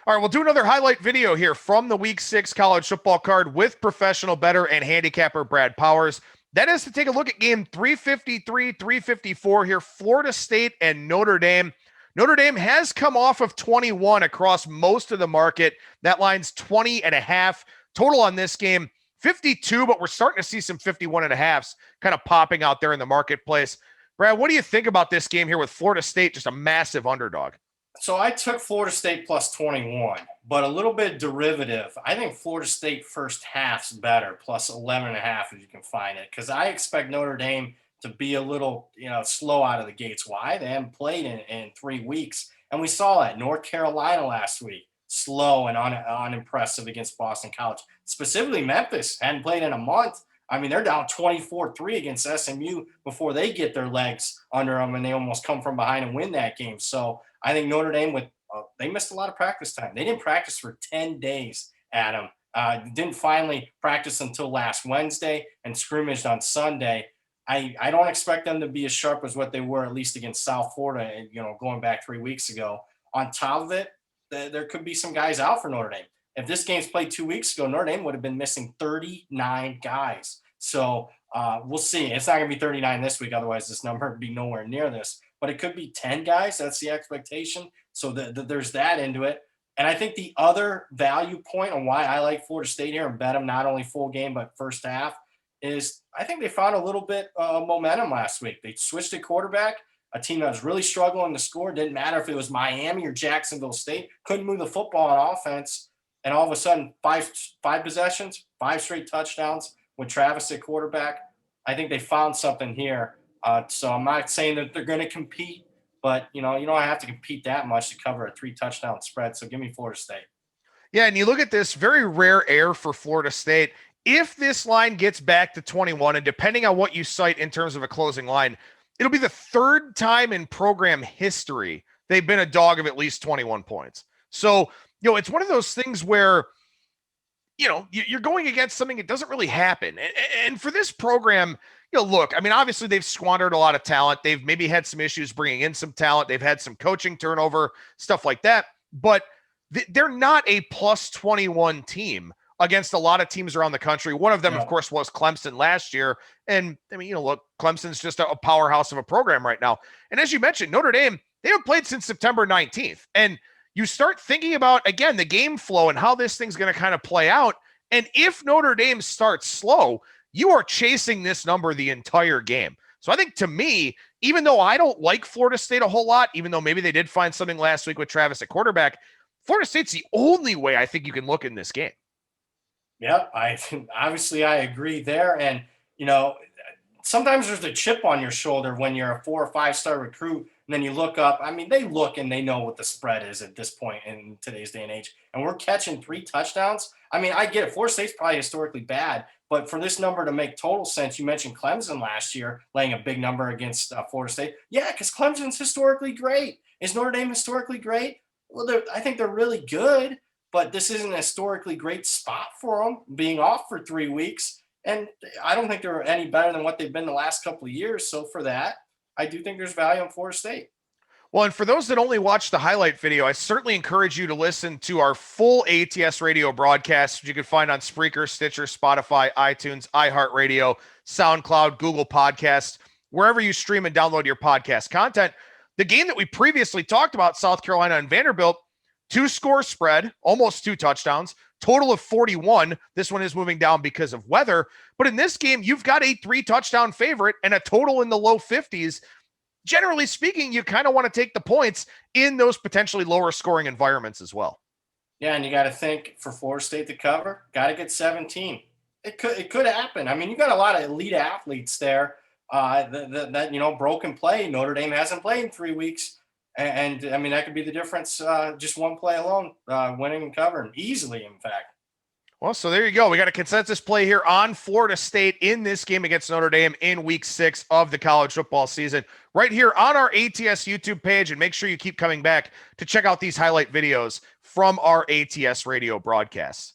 All right, we'll do another highlight video here from the Week 6 college football card with professional bettor and handicapper Brad Powers. That is to take a look at game 353, 354 here, Florida State and Notre Dame. Notre Dame has come off of 21 across most of the market. That line's 20 and a half. Total on this game, 52, but we're starting to see some 51 and a halves kind of popping out there in the marketplace. Brad, what do you think about this game here with Florida State, just a massive underdog? So I took Florida State plus 21, but a little bit derivative. I think Florida State first half's better, plus 11 and a half if you can find it, because I expect Notre Dame to be a little, slow out of the gates. Why? They haven't played in 3 weeks. And we saw that North Carolina last week, slow and unimpressive against Boston College. Specifically, Memphis hadn't played in a month. I mean, they're down 24-3 against SMU before they get their legs under them, and they almost come from behind and win that game. So I think Notre Dame, they missed a lot of practice time. They didn't practice for 10 days, Adam. Didn't finally practice until last Wednesday and scrimmaged on Sunday. I don't expect them to be as sharp as what they were, at least against South Florida, going back 3 weeks ago. On top of it, there could be some guys out for Notre Dame. If this game's played 2 weeks ago, Notre Dame would have been missing 39 guys. So we'll see. It's not going to be 39 this week. Otherwise, this number would be nowhere near this. But it could be 10 guys. That's the expectation. So there's that into it. And I think the other value point on why I like Florida State here and bet them not only full game but first half is I think they found a little bit of momentum last week. They switched at quarterback, a team that was really struggling to score. Didn't matter if it was Miami or Jacksonville State. Couldn't move the football on offense. And all of a sudden, five possessions, 5 straight touchdowns with Travis at quarterback. I think they found something here. So I'm not saying that they're going to compete, but, you don't have to compete that much to cover a 3-touchdown spread. So give me Florida State. Yeah, and you look at this very rare air for Florida State. If this line gets back to 21, and depending on what you cite in terms of a closing line, it'll be the third time in program history they've been a dog of at least 21 points. So, it's one of those things where, you're going against something that doesn't really happen. And for this program, look, I mean, obviously they've squandered a lot of talent. They've maybe had some issues bringing in some talent. They've had some coaching turnover, stuff like that. But they're not a plus 21 team against a lot of teams around the country. One of them, of course, was Clemson last year. And I mean, look, Clemson's just a powerhouse of a program right now. And as you mentioned, Notre Dame, they haven't played since September 19th. And you start thinking about, again, the game flow and how this thing's going to kind of play out. And if Notre Dame starts slow, you are chasing this number the entire game. So I think, to me, even though I don't like Florida State a whole lot, even though maybe they did find something last week with Travis at quarterback, Florida State's the only way I think you can look in this game. Yeah, obviously I agree there. And, sometimes there's a chip on your shoulder when you're a 4 or 5 star recruit. And then you look up. I mean, they look and they know what the spread is at this point in today's day and age. And we're catching 3 touchdowns. I mean, I get it. Florida State's probably historically bad. But for this number to make total sense, you mentioned Clemson last year laying a big number against Florida State. Yeah, because Clemson's historically great. Is Notre Dame historically great? Well, I think they're really good. But this isn't a historically great spot for them, being off for 3 weeks. And I don't think they're any better than what they've been the last couple of years. So for that, I do think there's value in Florida State. Well, and for those that only watch the highlight video, I certainly encourage you to listen to our full ATS radio broadcast, which you can find on Spreaker, Stitcher, Spotify, iTunes, iHeartRadio, SoundCloud, Google Podcasts, wherever you stream and download your podcast content. The game that we previously talked about, South Carolina and Vanderbilt, 2-score spread, almost 2 touchdowns, total of 41. This one is moving down because of weather. But in this game, you've got a 3-touchdown favorite and a total in the low 50s. Generally speaking, you kind of want to take the points in those potentially lower scoring environments as well. Yeah, and you got to think for Florida State to cover, got to get 17. It could happen. I mean, you got a lot of elite athletes there that broken play. Notre Dame hasn't played in 3 weeks. And I mean, that could be the difference. Just one play alone, winning and covering easily, in fact. Well, so there you go. We got a consensus play here on Florida State in this game against Notre Dame in week 6 of the college football season, right here on our ATS YouTube page. And make sure you keep coming back to check out these highlight videos from our ATS radio broadcasts.